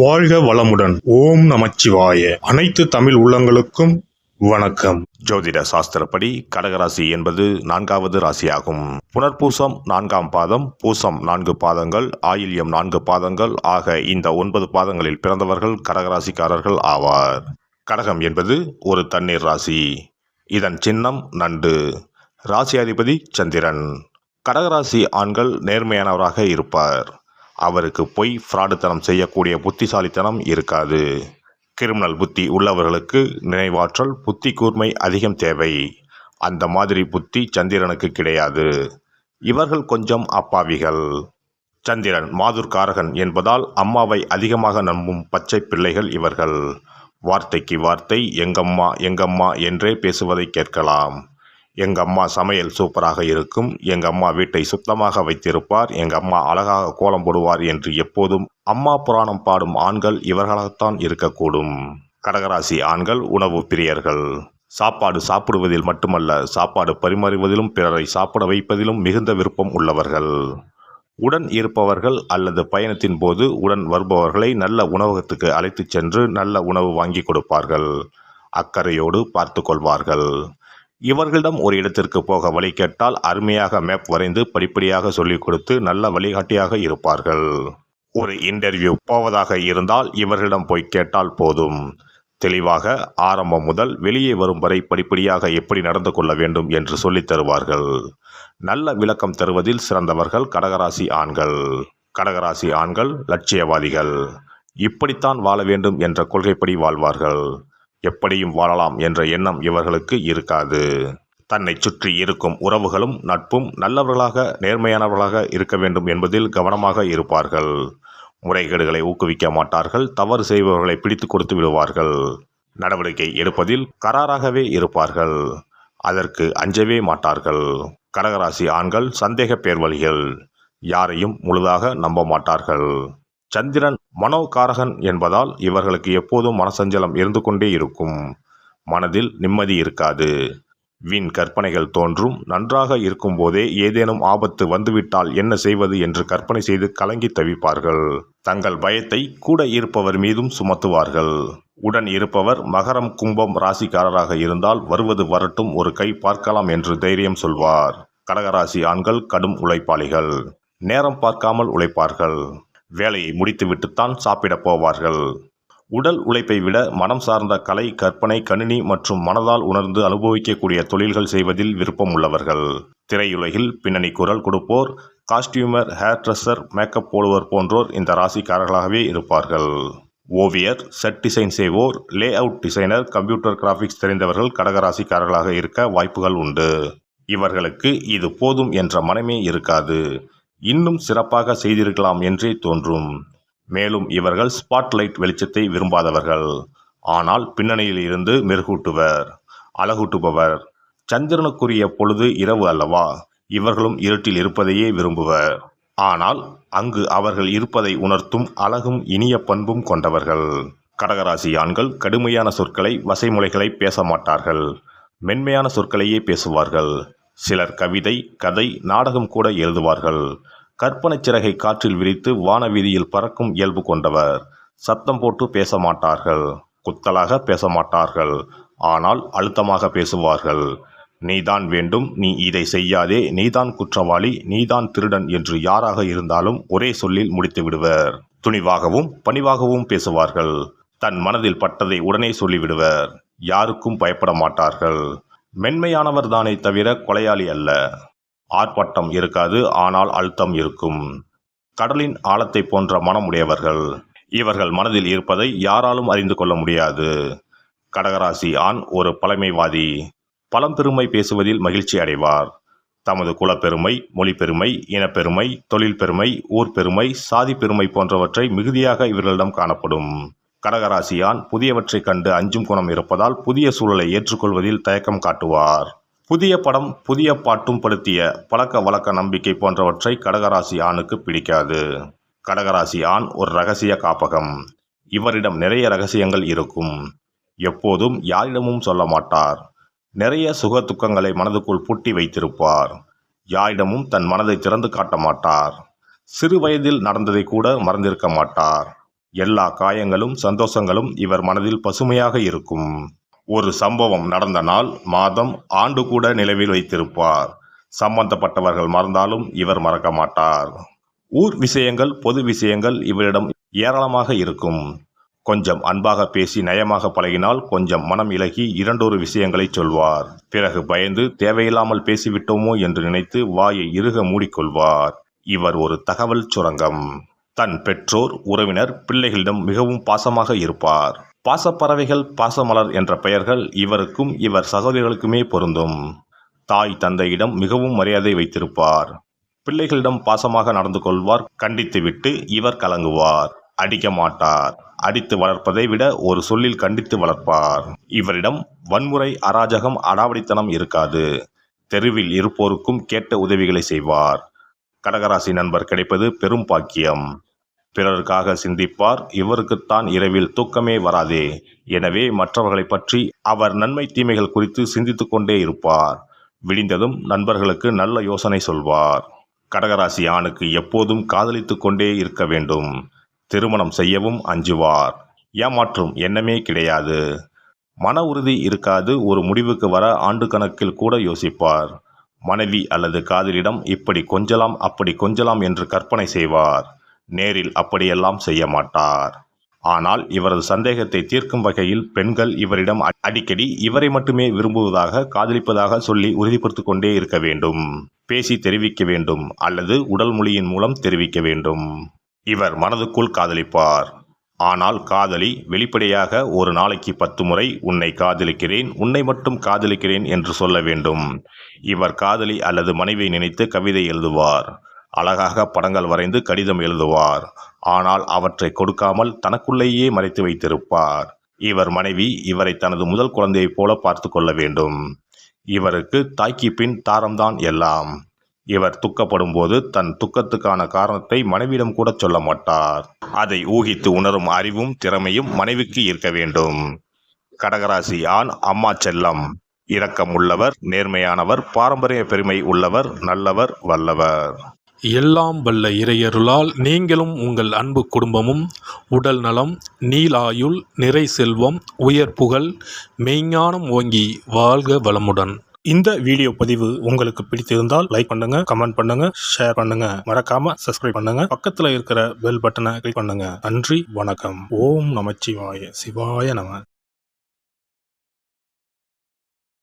வாழ்க வளமுடன். ஓம் நமச்சிவாய. அனைத்து தமிழ் உள்ளங்களுக்கும் வணக்கம். ஜோதிட சாஸ்திரப்படி கடகராசி என்பது 4வது ராசியாகும். புனர்பூசம் 4ஆம் பாதம், பூசம் 4 பாதங்கள், ஆயில்யம் 4 பாதங்கள் ஆக இந்த 9 பாதங்களில் பிறந்தவர்கள் கடகராசிக்காரர்கள் ஆவார். கடகம் என்பது ஒரு தண்ணீர் ராசி. இதன் சின்னம் நண்டு. ராசி அதிபதி சந்திரன். கடகராசி ஆண்கள் நேர்மையானவராக இருப்பார். அவருக்கு பொய், ஃப்ராடுத்தனம் செய்யக்கூடிய புத்திசாலித்தனம் இருக்காது. கிரிமினல் புத்தி உள்ளவர்களுக்கு நினைவாற்றல், புத்தி கூர்மை அதிகம் தேவை. அந்த மாதிரி புத்தி சந்திரனுக்கு கிடையாது. இவர்கள் கொஞ்சம் அப்பாவிகள். சந்திரன் மாதுர்காரகன் என்பதால் அம்மாவை அதிகமாக நம்பும் பச்சை பிள்ளைகள் இவர்கள். வார்த்தைக்கு வார்த்தை எங்கம்மா எங்கம்மா என்றே பேசுவதை கேட்கலாம். எங்கம்மா சமையல் சூப்பராக இருக்கும், எங்கம்மா வீட்டை சுத்தமாக வைத்திருப்பார், எங்கம்மா அழகாக கோலம் போடுவார் என்று எப்போதும் அம்மா புராணம் பாடும் ஆண்கள் இவர்களாகத்தான் இருக்கக்கூடும். கடகராசி ஆண்கள் உணவு பிரியர்கள். சாப்பாடு சாப்பிடுவதில் மட்டுமல்ல, சாப்பாடு பரிமாறுவதிலும் பிறரை சாப்பிட வைப்பதிலும் மிகுந்த விருப்பம் உள்ளவர்கள். உடன் இருப்பவர்கள் அல்லது பயணத்தின் போது உடன் வருபவர்களை நல்ல உணவகத்துக்கு அழைத்துச் சென்று நல்ல உணவு வாங்கி கொடுப்பார்கள். அக்கறையோடு பார்த்து கொள்வார்கள். இவர்களிடம் ஒரு இடத்திற்கு போக வழி கேட்டால் அருமையாக மேப் வரைந்து படிப்படியாக சொல்லிக் கொடுத்து நல்ல வழிகாட்டியாக இருப்பார்கள். ஒரு இன்டர்வியூ போவதாக இருந்தால் இவர்களிடம் போய் கேட்டால் போதும். தெளிவாக ஆரம்பம் முதல் வெளியே வரும் வரை படிப்படியாக எப்படி நடந்து கொள்ள வேண்டும் என்று சொல்லித் தருவார்கள். நல்ல விளக்கம் தருவதில் சிறந்தவர்கள் கடகராசி ஆண்கள். கடகராசி ஆண்கள் லட்சியவாதிகள். இப்படித்தான் வாழ வேண்டும் என்ற கொள்கைப்படி வாழ்வார்கள். எப்படியும் வாழலாம் என்ற எண்ணம் இவர்களுக்கு இருக்காது. தன்னை சுற்றி இருக்கும் உறவுகளும் நட்பும் நல்லவர்களாக நேர்மையானவர்களாக இருக்க வேண்டும் என்பதில் கவனமாக இருப்பார்கள். முறைகேடுகளை ஊக்குவிக்க மாட்டார்கள். தவறு செய்பவர்களை பிடித்து கொடுத்து விடுவார்கள். நடவடிக்கை எடுப்பதில் கராராகவே இருப்பார்கள். அதற்கு அஞ்சவே மாட்டார்கள். கடகராசி ஆண்கள் சந்தேக பேர்வழிகள். யாரையும் முழுதாக நம்ப மாட்டார்கள். சந்திரன் மனோகாரகன் என்பதால் இவர்களுக்கு எப்போதும் மனசஞ்சலம் இருந்து கொண்டே இருக்கும். மனதில் நிம்மதி இருக்காது. வீண் கற்பனைகள் தோன்றும். நன்றாக இருக்கும்போதே ஏதேனும் ஆபத்து வந்துவிட்டால் என்ன செய்வது என்று கற்பனை செய்து கலங்கி தவிப்பார்கள். தங்கள் பயத்தை கூட இருப்பவர் மீதும் சுமத்துவார்கள். உடன் இருப்பவர் மகரம் கும்பம் ராசிக்காரராக இருந்தால் வருவது வரட்டும், ஒரு கை பார்க்கலாம் என்று தைரியம் சொல்வார். கடகராசி ஆண்கள் கடும் உழைப்பாளிகள். நேரம் பார்க்காமல் உழைப்பார்கள். வேலையை முடித்துவிட்டுத்தான் சாப்பிடப் போவார்கள். உடல் உழைப்பை விட மனம் சார்ந்த கலை, கற்பனை, கணினி மற்றும் மனதால் உணர்ந்து அனுபவிக்கக்கூடிய தொழில்கள் செய்வதில் விருப்பம் உள்ளவர்கள். திரையுலகில் பின்னணி குரல் கொடுப்போர், காஸ்டியூமர், ஹேர் ட்ரெஸ்ஸர், மேக்கப் போடுவோர் போன்றோர் இந்த ராசிக்காரர்களாகவே இருப்பார்கள். ஓவியர், செட் டிசைன் செய்வோர், lay out designer, computer graphics தெரிந்தவர்கள் கடகராசிக்காரர்களாக இருக்க வாய்ப்புகள் உண்டு. இவர்களுக்கு இது போதும் என்ற மனமே இருக்காது. இன்னும் சிறப்பாக செய்திருக்கலாம் என்றே தோன்றும். மேலும் இவர்கள் ஸ்பாட்லைட் வெளிச்சத்தை விரும்பாதவர்கள். ஆனால் பின்னணியில் இருந்து மெருகூட்டுவர், அழகூட்டுபவர். சந்திரனுக்குரிய பொழுது இரவு அல்லவா? இவர்களும் இருட்டில் இருப்பதையே விரும்புவர். ஆனால் அங்கு அவர்கள் இருப்பதை உணர்த்தும் அழகும் இனிய பண்பும் கொண்டவர்கள். கடகராசி ஆண்கள் கடுமையான சொற்களை, வசைமுறைகளை பேச மாட்டார்கள். மென்மையான சொற்களையே பேசுவார்கள். சிலர் கவிதை, கதை, நாடகம் கூட எழுதுவார்கள். கற்பனை சிறகை காற்றில் விரித்து வானவீதியில் பறக்கும் இயல்பு கொண்டவர். சத்தம் போட்டு பேச மாட்டார்கள். குத்தலாக பேச மாட்டார்கள். ஆனால் அழுத்தமாக பேசுவார்கள். நீதான் வேண்டும், நீ இதை செய்யாதே, நீதான் குற்றவாளி, நீதான் திருடன் என்று யாராக இருந்தாலும் ஒரே சொல்லில் முடித்து விடுவர். துணிவாகவும் பணிவாகவும் பேசுவார்கள். தன் மனதில் பட்டதை உடனே சொல்லிவிடுவர். யாருக்கும் பயப்பட மாட்டார்கள். மென்மையானவர் தானே தவிர கொலையாளி அல்ல. ஆர்ப்பாட்டம் இருக்காது, ஆனால் அழுத்தம் இருக்கும். கடலின் ஆழத்தை போன்ற மனம் உடையவர்கள். இவர்கள் மனதில் இருப்பதை யாராலும் அறிந்து கொள்ள முடியாது. கடகராசி ஆண் ஒரு பழமைவாதி. பழம்பெருமை பேசுவதில் மகிழ்ச்சி அடைவார். தமது குலப்பெருமை, மொழி பெருமை, இனப்பெருமை, தொழில் பெருமை, ஊர் பெருமை, சாதி பெருமை போன்றவற்றை மிகுதியாக இவர்களிடம் காணப்படும். கடகராசியான் புதியவற்றை கண்டு அஞ்சும் குணம் இருப்பதால் புதிய சூழலை ஏற்றுக்கொள்வதில் தயக்கம் காட்டுவார். புதிய படம், புதிய பாட்டும் படுத்திய பழக்க வழக்க நம்பிக்கை போன்றவற்றை கடகராசி ஆணுக்கு பிடிக்காது. கடகராசி ஆண் ஒரு ரகசிய காப்பகம். இவரிடம் நிறைய ரகசியங்கள் இருக்கும். எப்போதும் யாரிடமும் சொல்ல மாட்டார். நிறைய சுக துக்கங்களை மனதுக்குள் பூட்டி வைத்திருப்பார். யாரிடமும் தன் மனதை திறந்து காட்ட மாட்டார். சிறு வயதில் நடந்ததை கூட மறந்திருக்க மாட்டார். எல்லா காயங்களும் சந்தோஷங்களும் இவர் மனதில் பசுமையாக இருக்கும். ஒரு சம்பவம் நடந்த நாள், மாதம், ஆண்டு கூட நினைவில் வைத்திருப்பார். சம்பந்தப்பட்டவர்கள் மறந்தாலும் இவர் மறக்க மாட்டார். ஊர் விஷயங்கள், பொது விஷயங்கள் இவரிடம் ஏராளமாக இருக்கும். கொஞ்சம் அன்பாக பேசி நயமாக பழகினால் கொஞ்சம் மனம் இலகி இரண்டொரு விஷயங்களை சொல்வார். பிறகு பயந்து தேவையில்லாமல் பேசிவிட்டோமோ என்று நினைத்து வாயை இறுக மூடிக்கொள்வார். இவர் ஒரு தகவல் சுரங்கம். தன் பெற்றோர், உறவினர், பிள்ளைகளிடம் மிகவும் பாசமாக இருப்பார். பாசப்பறவைகள், பாசமலர் என்ற பெயர்கள் இவருக்கும் இவர் சகோதரிகளுக்குமே பொருந்தும். தாய் தந்தையிடம் மிகவும் மரியாதை வைத்திருப்பார். பிள்ளைகளிடம் பாசமாக நடந்து கொள்வார். கண்டித்துவிட்டு இவர் கலங்குவார். அடிக்க மாட்டார். அடித்து வளர்ப்பதை விட ஒரு சொல்லில் கண்டித்து வளர்ப்பார். இவரிடம் வன்முறை, அராஜகம், அடாவடித்தனம் இருக்காது. தெருவில் இருப்போருக்கும் கேட்ட உதவிகளை செய்வார். கடகராசி நண்பர் கிடைப்பது பெரும் பாக்கியம். பிறருக்காக சிந்திப்பார். இவருக்குத்தான் இரவில் தூக்கமே வராதே. எனவே மற்றவர்களை பற்றி அவர் நன்மை தீமைகள் குறித்து சிந்தித்து கொண்டே இருப்பார். விடிந்ததும் நண்பர்களுக்கு நல்ல யோசனை சொல்வார். கடகராசி ஆணுக்கு எப்போதும் காதலித்து கொண்டே இருக்க வேண்டும். திருமணம் செய்யவும் அஞ்சுவார். ஏமாற்றும் எண்ணமே கிடையாது. மன உறுதி இருக்காது. ஒரு முடிவுக்கு வர ஆண்டு கணக்கில் கூட யோசிப்பார். மனைவி அல்லது காதலிடம் இப்படி கொஞ்சலாம் அப்படி கொஞ்சலாம் என்று கற்பனை செய்வார். நேரில் அப்படியெல்லாம் செய்ய மாட்டார். ஆனால் இவரது சந்தேகத்தை தீர்க்கும் வகையில் பெண்கள் இவரிடம் அடிக்கடி இவரை மட்டுமே விரும்புவதாக, காதலிப்பதாக சொல்லி உறுதிப்படுத்திக் கொண்டே இருக்க வேண்டும். பேசி தெரிவிக்க வேண்டும் அல்லது உடல் மொழியின் மூலம் தெரிவிக்க வேண்டும். இவர் மனதுக்குள் காதலிப்பார். ஆனால் காதலி வெளிப்படையாக ஒரு நாளைக்கு 10 முறை உன்னை காதலிக்கிறேன், உன்னை மட்டும் காதலிக்கிறேன் என்று சொல்ல வேண்டும். இவர் காதலி அல்லது மனைவியை நினைத்து கவிதை எழுதுவார். அழகாக படங்கள் வரைந்து கடிதம் எழுதுவார். ஆனால் அவற்றை கொடுக்காமல் தனக்குள்ளேயே மறைத்து வைத்திருப்பார். இவர் மனைவி இவரை தனது முதல் குழந்தையைப் போல பார்த்து கொள்ள வேண்டும். இவருக்கு தாய்க்கு பின் தாரம்தான் எல்லாம். இவர் துக்கப்படும் போது தன் துக்கத்துக்கான காரணத்தை மனைவியிடம் கூட சொல்ல மாட்டார். அதை ஊகித்து உணரும் அறிவும் திறமையும் மனைவிக்கு இருக்க வேண்டும். கடகராசி ஆண் அம்மா செல்லம். இரக்கம் உள்ளவர், நேர்மையானவர், பாரம்பரிய பெருமை உள்ளவர், நல்லவர், வல்லவர். எல்லாம் வல்ல இறையருளால் நீங்களும் உங்கள் அன்பு குடும்பமும் உடல் நலம், நீலாயுள், நிறை செல்வம், உயர் புகழ், மெய்ஞானம் ஓங்கி வாழ்க வளமுடன். இந்த வீடியோ பதிவு உங்களுக்கு பிடித்திருந்தால் லைக் பண்ணுங்க, கமெண்ட் பண்ணுங்க, ஷேர் பண்ணுங்க. மறக்காம சப்ஸ்கிரைப் பண்ணுங்க. பக்கத்துல இருக்கிற பெல் பட்டனை கிளிக் பண்ணுங்க. நன்றி, வணக்கம். ஓம் நமச்சிவாய. சிவாய நம.